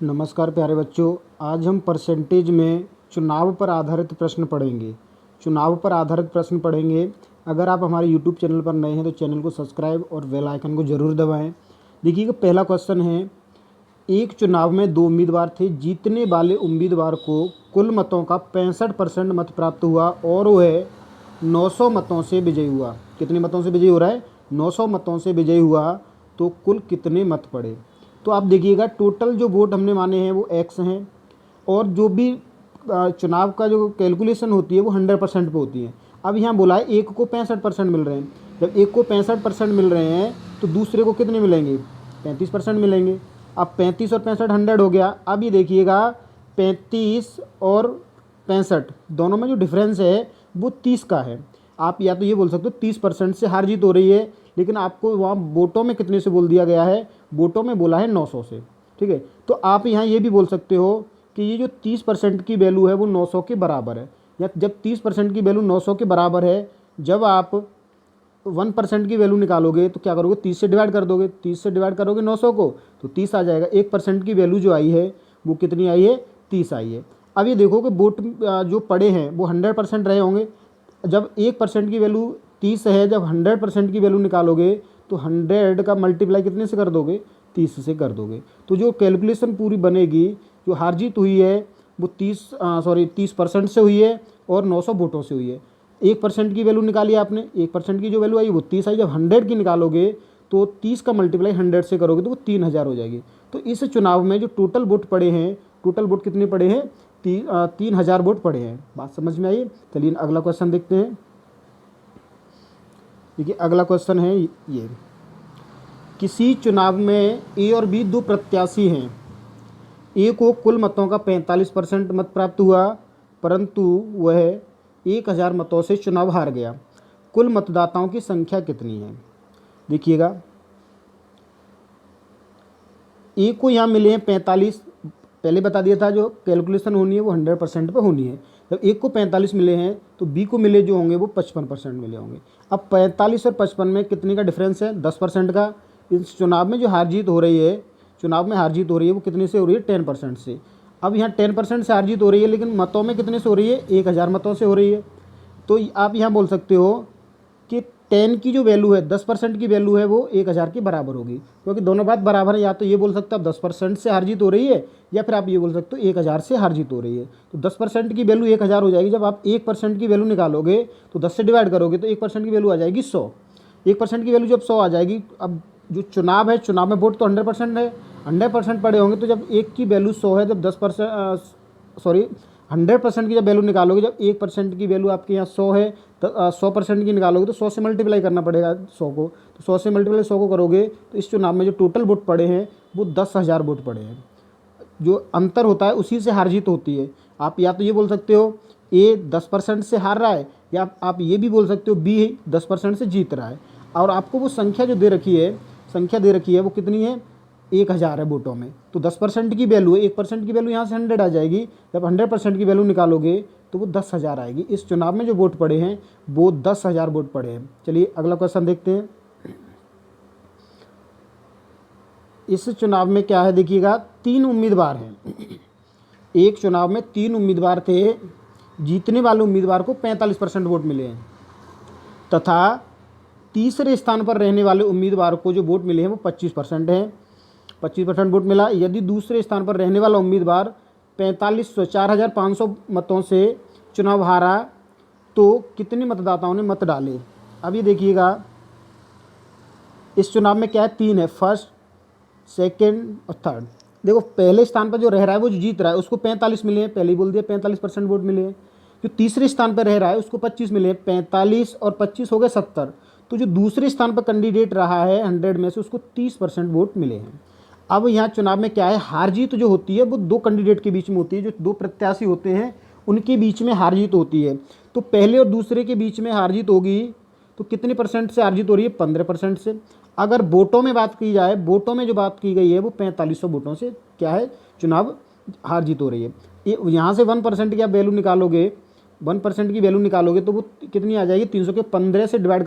नमस्कार प्यारे बच्चों। आज हम परसेंटेज में चुनाव पर आधारित प्रश्न पढ़ेंगे। अगर आप हमारे यूट्यूब चैनल पर नए हैं तो चैनल को सब्सक्राइब और बेल आइकन को ज़रूर दबाएं। देखिएगा, पहला क्वेश्चन है, एक चुनाव में दो उम्मीदवार थे। जीतने वाले उम्मीदवार को कुल मतों का 65% मत प्राप्त हुआ और वह 900 मतों से विजयी हुआ। कितने मतों से विजयी हो रहा है? 900 मतों से विजयी हुआ। तो कुल कितने मत पड़े? तो आप देखिएगा, टोटल जो वोट हमने माने हैं वो x हैं, और जो भी चुनाव का जो कैलकुलेशन होती है वो 100% पे होती है। अब यहाँ बोला है एक को 65% मिल रहे हैं। जब एक को 65% मिल रहे हैं तो दूसरे को कितने मिलेंगे? 35% मिलेंगे। अब 35 और 65 100 हो गया। अब ये देखिएगा, 35 और 65 दोनों में जो डिफरेंस है वो 30 का है। आप या तो ये बोल सकते हो 30% से हार जीत हो रही है, लेकिन आपको वहाँ वोटों में कितने से बोल दिया गया है? वोटों में बोला है 900 से। ठीक है, तो आप यहाँ ये भी बोल सकते हो कि ये जो 30% की वैल्यू है वो 900 के बराबर है। या जब 30% की वैल्यू 900 के बराबर है, जब आप 1% की वैल्यू निकालोगे तो क्या करोगे? 30 से डिवाइड कर दोगे। 30 से डिवाइड करोगे 900 को तो 30 आ जाएगा। 1% की वैल्यू जो आई है वो कितनी आई है? 30 आई है। अब ये देखो कि वोट जो पड़े हैं वो 100% रहे होंगे। जब 1% की वैल्यू 30 है, जब 100% की वैल्यू निकालोगे तो 100 का मल्टीप्लाई कितने से कर दोगे? 30 से कर दोगे। तो जो कैलकुलेशन पूरी बनेगी, जो हार जीत हुई है वो 30% से हुई है और 900 वोटों से हुई है। 1% की वैल्यू निकाली आपने, 1% की जो वैल्यू आई वो 30 आई। जब 100 की निकालोगे तो 30 का मल्टीप्लाई 100 से करोगे तो वो 3000 हो जाएगी। तो इस चुनाव में जो टोटल वोट पड़े हैं, टोटल वोट कितने पड़े हैं? 3000 वोट पड़े हैं। बात समझ में आई? चलिए अगला क्वेश्चन देखते हैं। देखिए अगला क्वेश्चन है ये, किसी चुनाव में ए और बी दो प्रत्याशी हैं। ए को कुल मतों का 45% मत प्राप्त हुआ, परंतु वह 1000 मतों से चुनाव हार गया। कुल मतदाताओं की संख्या कितनी है? देखिएगा, ए को यहाँ मिले हैं 45। पहले बता दिया था जो कैलकुलेशन होनी है वो 100% पे होनी है। जब एक को 45 मिले हैं तो बी को मिले जो होंगे वो 55% मिले होंगे। अब 45 और 55 में कितने का डिफरेंस है? 10% का। इस चुनाव में जो हार जीत हो रही है, वो कितने से हो रही है? 10% से। अब यहाँ 10% से हार जीत हो रही है, लेकिन मतों में कितने से हो रही है? 1000 मतों से हो रही है। तो आप यहाँ बोल सकते हो कि 10 की जो वैल्यू है, 10% की वैल्यू है वो 1000 के बराबर होगी, क्योंकि दोनों बात बराबर है। या तो ये बोल सकते हो 10% से हार जीत हो रही है, या फिर आप ये बोल सकते हो 1000 से हार जीत हो रही है। तो 10% की वैल्यू 1000 हो जाएगी। जब आप 1% की वैल्यू निकालोगे तो 10 से डिवाइड करोगे तो 1% की वैल्यू आ जाएगी 100। 1% की वैल्यू जब 100 आ जाएगी, अब जो चुनाव है, चुनाव में वोट तो 100% है, 100% पड़े होंगे। तो जब एक की वैल्यू 100 है, जब 100% की जब वैल्यू निकालोगे, जब 1% की वैल्यू आपके यहाँ 100 है तो 100% की निकालोगे तो 100 से मल्टीप्लाई करना पड़ेगा 100 को। तो 100 से मल्टीप्लाई 100 को करोगे तो इस चुनाव में जो टोटल वोट पड़े हैं वो 10,000 वोट पड़े हैं। जो अंतर होता है उसी से हार जीत होती है। आप या तो ये बोल सकते हो ए 10% से हार रहा है, या आप ये भी बोल सकते हो बी 10% से जीत रहा है। और आपको वो संख्या जो दे रखी है वो कितनी है? 1000 है वोटों में। तो 10% की वैल्यू है, 1% की वैल्यू यहाँ से 100 आ जाएगी। जब 100% की वैल्यू निकालोगे तो वो 10,000 आएगी। इस चुनाव में जो वोट पड़े हैं वो 10,000 वोट पड़े हैं। चलिए अगला क्वेश्चन देखते हैं। इस चुनाव में क्या है? देखिएगा, 3 उम्मीदवार हैं। एक चुनाव में 3 उम्मीदवार थे। जीतने वाले उम्मीदवार को 45% वोट मिले हैं, तथा तीसरे स्थान पर रहने वाले उम्मीदवार को जो वोट मिले हैं वो 25% हैं। 25% वोट मिला। यदि दूसरे स्थान पर रहने वाला उम्मीदवार 4,500 मतों से चुनाव हारा तो कितने मतदाताओं ने मत डाले? अब ये देखिएगा, इस चुनाव में क्या है? 3 है, फर्स्ट, सेकंड और थर्ड। देखो, पहले स्थान पर जो रह रहा है वो जो जीत रहा है उसको 45 मिले हैं, पहले ही बोल दिया 45% वोट मिले हैं। जो तीसरे स्थान पर रह रहा है उसको 25 मिले हैं, 45 और 25 हो गए 70। तो जो दूसरे स्थान पर कैंडिडेट रहा है 100 में से, उसको 30% वोट मिले हैं। अब यहाँ चुनाव में क्या है? हार जीत जो होती है वो 2 कैंडिडेट के बीच में होती है। जो 2 प्रत्याशी होते हैं उनके बीच में हार जीत होती है। तो पहले और दूसरे के बीच में हार जीत होगी तो कितने परसेंट से हार जीत हो रही है? 15% से। अगर वोटों में बात की जाए, वोटों में जो बात की गई है वो 4500 वोटों से क्या है? चुनाव हार जीत हो रही है। यहाँ से 1% की आप वैल्यू निकालोगे, 1% की वैल्यू निकालोगे तो वो कितनी आ जाएगी? 300 के 15 से डिवाइड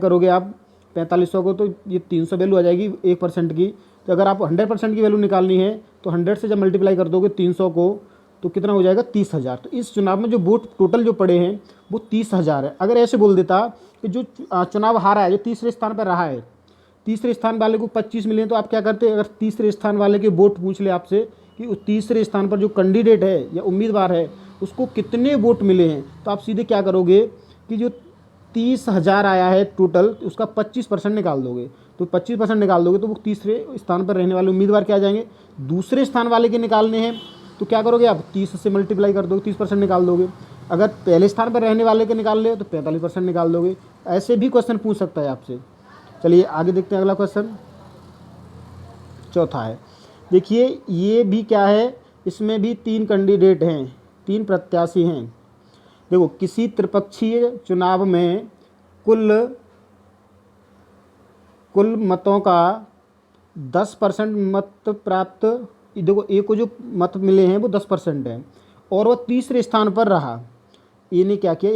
करोगे, आप 4500 को, तो ये 300 वैल्यू आ जाएगी 1% की। तो अगर आप 100% की वैल्यू निकालनी है तो 100 से जब मल्टीप्लाई कर दोगे 300 को तो कितना हो जाएगा 30,000। तो इस चुनाव में जो वोट टोटल जो पड़े हैं वो 30,000 है। अगर ऐसे बोल देता कि जो चुनाव हारा है, जो तीसरे स्थान पर रहा है, तीसरे स्थान वाले को 25 मिले हैं, तो आप क्या करते? अगर तीसरे स्थान वाले के वोट पूछ ले आपसे कि उस तीसरे स्थान पर जो कैंडिडेट है या उम्मीदवार है उसको कितने वोट मिले हैं, तो आप सीधे क्या करोगे कि जो 30,000 आया है टोटल उसका 25% निकाल दोगे। तो 25% निकाल दोगे तो वो तीसरे स्थान पर रहने वाले उम्मीदवार क्या आ जाएंगे? दूसरे स्थान वाले के निकालने हैं तो क्या करोगे आप? 30 से मल्टीप्लाई कर दोगे, 30% निकाल दोगे। अगर पहले स्थान पर रहने वाले के निकाल ले तो 45% निकाल दोगे। ऐसे भी क्वेश्चन पूछ सकता है आपसे। चलिए आगे देखते हैं अगला क्वेश्चन, चौथा है। देखिए ये भी क्या है, इसमें भी 3 कैंडिडेट हैं, 3 प्रत्याशी हैं। देखो किसी त्रिपक्षीय चुनाव में कुल मतों का 10% मत प्राप्त, देखो ए को जो मत मिले हैं वो 10% हैं और वह तीसरे स्थान पर रहा। ए ने क्या किया,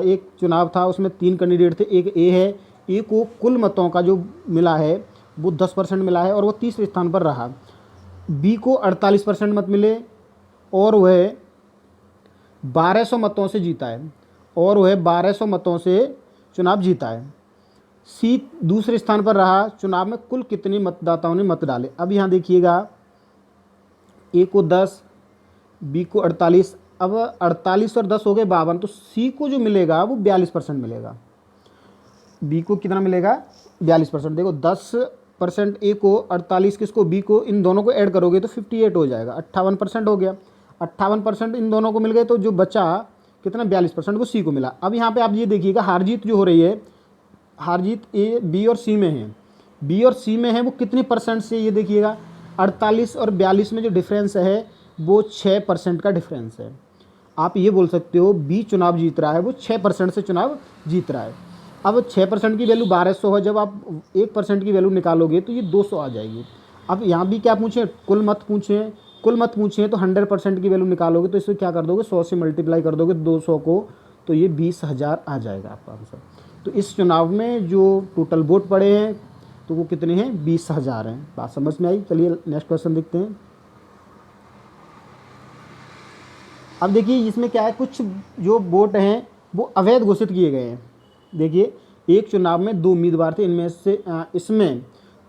एक चुनाव था उसमें 3 कैंडिडेट थे, एक ए है, ए को कुल मतों का जो मिला है वो 10% मिला है और वह तीसरे स्थान पर रहा। बी को 48% मत मिले और वह 1200 मतों से जीता है, और वह 1200 मतों से चुनाव जीता है। सी दूसरे स्थान पर रहा। चुनाव में कुल कितने मतदाताओं ने मत डाले? अब यहाँ देखिएगा, ए को 10, बी को 48, अब 48 और 10 हो गए 52, तो सी को जो मिलेगा वो 42% मिलेगा। बी को कितना मिलेगा? 42%। देखो 10% ए को, 48 किसको? बी को, इन दोनों को ऐड करोगे तो 58 हो जाएगा, 58% हो गया। 58% इन दोनों को मिल गए तो जो बचा कितना? 42% वो सी को मिला। अब यहाँ पे आप ये देखिएगा हार जीत जो हो रही है, हार जीत ए, बी और सी में है। बी और सी में है वो कितने परसेंट से? ये देखिएगा 48 और 42 में जो डिफरेंस है वो 6% का डिफरेंस है। आप ये बोल सकते हो बी चुनाव जीत रहा है, वो 6% से चुनाव जीत रहा है। अब 6% की वैल्यू 1200 है, जब आप 1% की वैल्यू निकालोगे तो ये 200 आ जाएगी। अब यहाँ भी क्या पूछे? कुल मत पूछे। कुल मत पूछे तो 100% की वैल्यू निकालोगे तो इसको क्या कर दोगे? 100 से मल्टीप्लाई कर दोगे 200 को, तो ये 20,000 आ जाएगा आपका आंसर। तो इस चुनाव में जो टोटल वोट पड़े हैं तो वो कितने हैं? 20,000 हैं। बात समझ में आई? चलिए नेक्स्ट क्वेश्चन देखते हैं। अब देखिए इसमें क्या है, कुछ जो वोट हैं वो अवैध घोषित किए गए हैं। देखिए एक चुनाव में 2 उम्मीदवार थे, इनमें से इसमें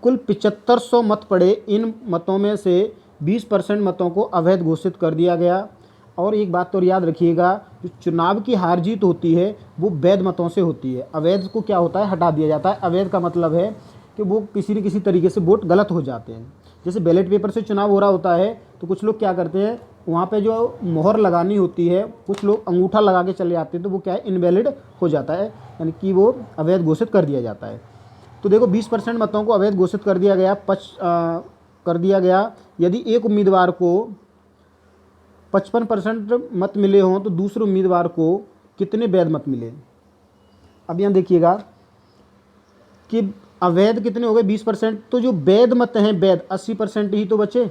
कुल 7500 मत पड़े। इन मतों में से 20% मतों को अवैध घोषित कर दिया गया। और एक बात तो याद रखिएगा, जो चुनाव की हार जीत होती है वो वैध मतों से होती है। अवैध को क्या होता है? हटा दिया जाता है। अवैध का मतलब है कि वो किसी न किसी तरीके से वोट गलत हो जाते हैं। जैसे बैलेट पेपर से चुनाव हो रहा होता है तो कुछ लोग क्या करते हैं, वहाँ पे जो मोहर लगानी होती है कुछ लोग अंगूठा लगा के चले आते हैं, तो वो क्या है? इनवैलिड हो जाता है, यानी कि वो अवैध घोषित कर दिया जाता है। तो देखो 20% मतों को अवैध घोषित कर दिया गया, कर दिया गया। यदि एक उम्मीदवार को 55% मत मिले हों तो दूसरे उम्मीदवार को कितने वैध मत मिले? अब यहाँ देखिएगा कि अवैध कितने हो गए? 20%। तो जो वैध मत हैं, वैध 80% ही तो बचे।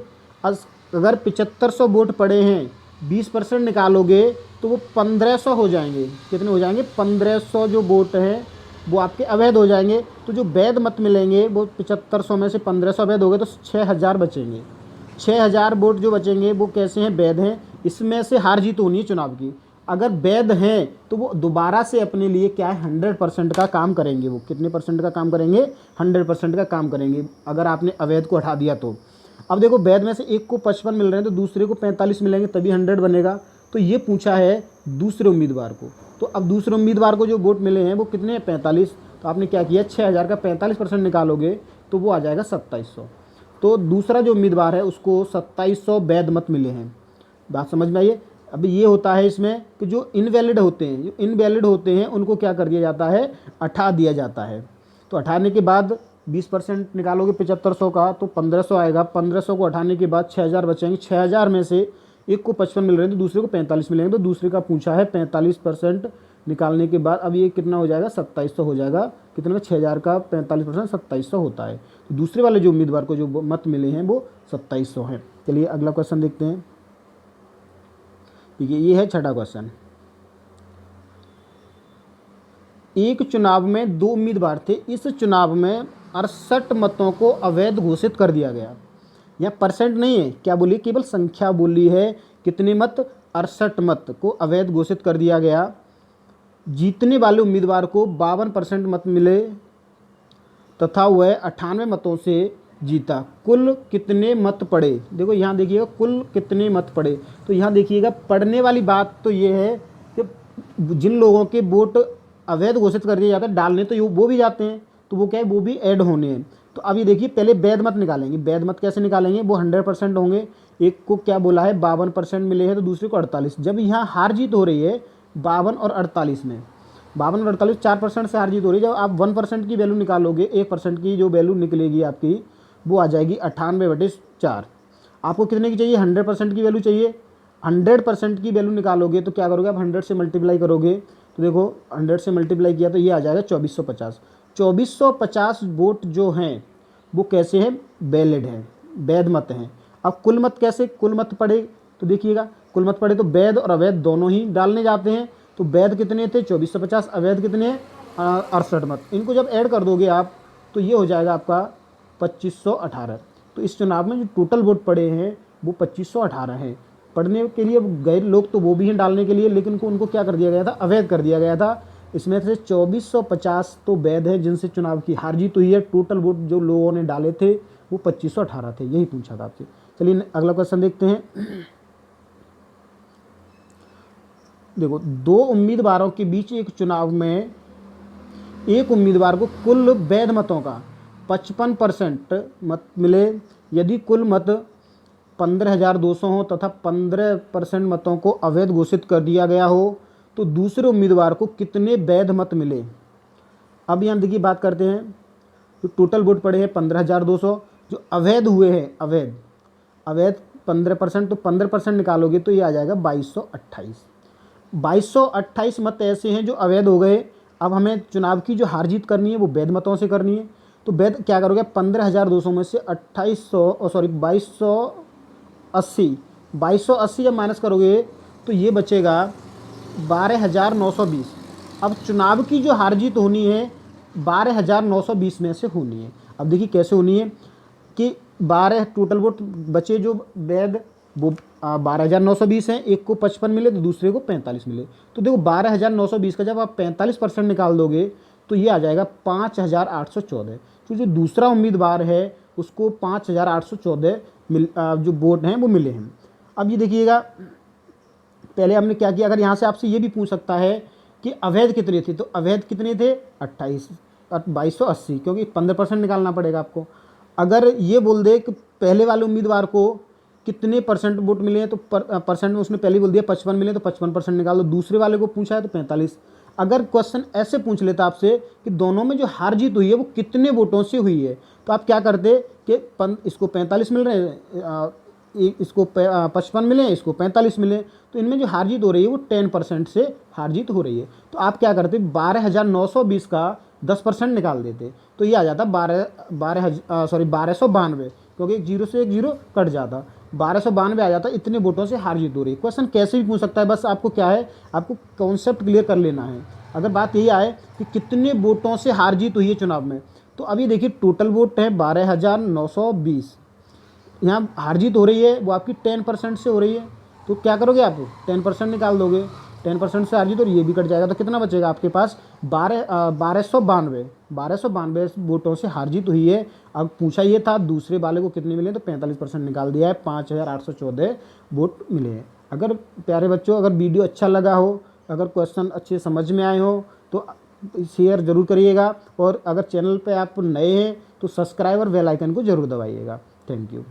अगर 7500 वोट पड़े हैं, 20% निकालोगे तो वो 1500 हो जाएंगे। कितने हो जाएंगे? 1500 जो वोट हैं वो आपके अवैध हो जाएंगे। तो जो वैध मत मिलेंगे वो 7500 में से 1500 अवैध हो गए तो 6000 बचेंगे। 6000 वोट जो बचेंगे वो कैसे हैं? वैध हैं। इसमें से हार जीत होनी है चुनाव की। अगर वैध हैं तो वो दोबारा से अपने लिए क्या है? 100% का काम करेंगे। वो कितने परसेंट का काम करेंगे? 100% का काम करेंगे अगर आपने अवैध को हटा दिया तो। अब देखो वैध में से एक को 55 मिल रहे हैं तो दूसरे को 45 मिलेंगे, तभी 100 बनेगा। तो ये पूछा है दूसरे उम्मीदवार को। तो अब दूसरे उम्मीदवार को जो वोट मिले हैं वो कितने हैं? 45। तो आपने क्या किया? 6000 का 45% निकालोगे तो वो आ जाएगा 2700। तो दूसरा जो उम्मीदवार है उसको 2700 वैध मत मिले हैं। बात समझ में आइए? अब ये होता है इसमें कि जो इनवैलिड होते हैं, उनको क्या कर दिया जाता है? हटा दिया जाता है। तो हटाने के बाद 20% निकालोगे 7500 का तो 1500 आएगा। 1500 को हटाने के बाद 6000 बचेंगे। 6000 में से एक को 55 मिल रहे हैं तो दूसरे को 45 मिलेंगे। तो दूसरे का पूछा है 45% निकालने के बाद अब ये कितना हो जाएगा? 2700 हो जाएगा। कितना? 6000 का 45% 2700 होता है। तो दूसरे वाले जो उम्मीदवार को जो मत मिले हैं वो 2700 हैं। चलिए अगला क्वेश्चन देखते हैं। ठीक है, ये है छठा क्वेश्चन। एक चुनाव में 2 उम्मीदवार थे। इस चुनाव में 68 मतों को अवैध घोषित कर दिया गया। यहाँ परसेंट नहीं है, क्या बोली, केवल संख्या बोली है। कितने मत, 68 मत को अवैध घोषित कर दिया गया। जीतने वाले उम्मीदवार को 52% मत मिले तथा वह 98 मतों से जीता। कुल कितने मत पड़े, देखो यहाँ देखिएगा कुल कितने मत पड़े। तो यहाँ देखिएगा पढ़ने वाली बात तो ये है कि जिन लोगों के वोट अवैध घोषित कर दिया जाता है, डालने तो वो भी जाते हैं, तो वो क्या है, वो भी ऐड होने हैं। तो अब ये देखिए पहले वैध मत निकालेंगे। वैध मत कैसे निकालेंगे, वो 100% होंगे। एक को क्या बोला है 52% मिले हैं, तो दूसरे को 48। जब यहाँ हार जीत हो रही है 52 और 48 में, 52 और 48 4% से हार जीत हो रही है। जब आप 1% की वैल्यू निकालोगे, 1% की जो वैल्यू निकलेगी आपकी वो आ जाएगी 98/4। आपको कितने की चाहिए, 100% की वैल्यू चाहिए। 100% की वैल्यू निकालोगे तो क्या करोगे आप, 100 से मल्टीप्लाई करोगे तो देखो 100 से मल्टीप्लाई किया तो ये आ जाएगा 2450। 2450 वोट जो हैं वो कैसे हैं, वैलिड हैं, वैध मत हैं। अब कुल मत कैसे, कुल मत पड़े तो देखिएगा कुल मत पड़े तो वैध और अवैध दोनों ही डालने जाते हैं। तो वैध कितने थे 2450, अवैध कितने हैं 68 मत। इनको जब ऐड कर दोगे आप तो ये हो जाएगा आपका 2518। तो इस चुनाव में जो टोटल वोट पड़े हैं वो 2518 हैं। पढ़ने के लिए गए लोग तो वो भी हैं डालने के लिए, लेकिन उनको क्या कर दिया गया था, अवैध कर दिया गया था। इसमें से 2450 तो वैध है जिनसे चुनाव की हार जीत हुई है। टोटल वोट जो लोगों ने डाले थे वो 2518 थे। यही पूछा था आपसे। चलिए अगला क्वेश्चन देखते हैं। देखो, दो उम्मीदवारों के बीच एक चुनाव में एक उम्मीदवार को कुल वैध मतों का 55% मत मिले। यदि कुल मत 15,200 हो तथा 15% मतों को अवैध घोषित कर दिया गया हो तो दूसरे उम्मीदवार को कितने वैध मत मिले। अब यहाँ देखिए बात करते हैं। तो टोटल वोट पड़े हैं 15,200, जो अवैध हुए हैं, अवैध 15%, तो 15% निकालोगे तो ये आ जाएगा 2228। 2228 मत ऐसे हैं जो अवैध हो गए। अब हमें चुनाव की जो हार जीत करनी है वो वैध मतों से करनी है। तो वैध क्या करोगे, 15,200 में से 2280 जब माइनस करोगे तो ये बचेगा 12,920। अब चुनाव की जो हार जीत होनी है 12,920 में से होनी है। अब देखिए कैसे होनी है कि 12 टोटल वोट बचे जो वैध वो 12,920 हैं। एक को 55 मिले तो दूसरे को 45 मिले। तो देखो 12,920 का जब आप 45% निकाल दोगे तो ये आ जाएगा 5,814। तो जो दूसरा उम्मीदवार है उसको 5,814 जो वोट हैं वो मिले हैं। अब ये देखिएगा पहले हमने क्या किया, अगर यहाँ से आपसे ये भी पूछ सकता है कि अवैध कितने थे, तो अवैध कितने थे 2280, क्योंकि 15% निकालना पड़ेगा आपको। अगर ये बोल दे कि पहले वाले उम्मीदवार को कितने % वोट मिले हैं तो परसेंट में उसने पहले बोल दिया 55 मिले तो 55% निकाल दो। दूसरे वाले को पूछा है तो 45। अगर क्वेश्चन ऐसे पूछ लेता आपसे कि दोनों में जो हार जीत हुई है वो कितने वोटों से हुई है, तो आप क्या करते कि इसको 45 मिल रहे हैं, इसको 55 मिले, इसको 45 मिले, तो इनमें जो हार जीत हो रही है वो 10% से हार जीत हो रही है। तो आप क्या करते 12,920 का 10% निकाल देते तो ये आ जाता 1292, क्योंकि एक जीरो से एक जीरो कट जाता, 1292 आ जाता। इतने वोटों से हार जीत हो रही है। क्वेश्चन कैसे भी पूछ सकता है, बस आपको क्या है, आपको कॉन्सेप्ट क्लियर कर लेना है। अगर बात यही आए कि कितने वोटों से हार जीत हुई है चुनाव में, तो अभी देखिए टोटल वोट है 12,920। यहाँ हार जीत हो रही है वो आपकी 10% से हो रही है। तो क्या करोगे आप 10% निकाल दोगे, 10% से हार जीत और ये भी कट जाएगा। तो कितना बचेगा आपके पास 1292 वोटों से हार जीत हुई है। अब पूछा ये था दूसरे वाले को कितने मिले, तो 45% निकाल दिया है, 5,814 वोट मिले हैं। अगर प्यारे बच्चों अगर वीडियो अच्छा लगा हो, अगर क्वेश्चन अच्छे समझ में आए हो तो शेयर ज़रूर करिएगा, और अगर चैनल पे आप नए हैं तो सब्सक्राइब और बेल आइकन को ज़रूर दबाइएगा। Thank you.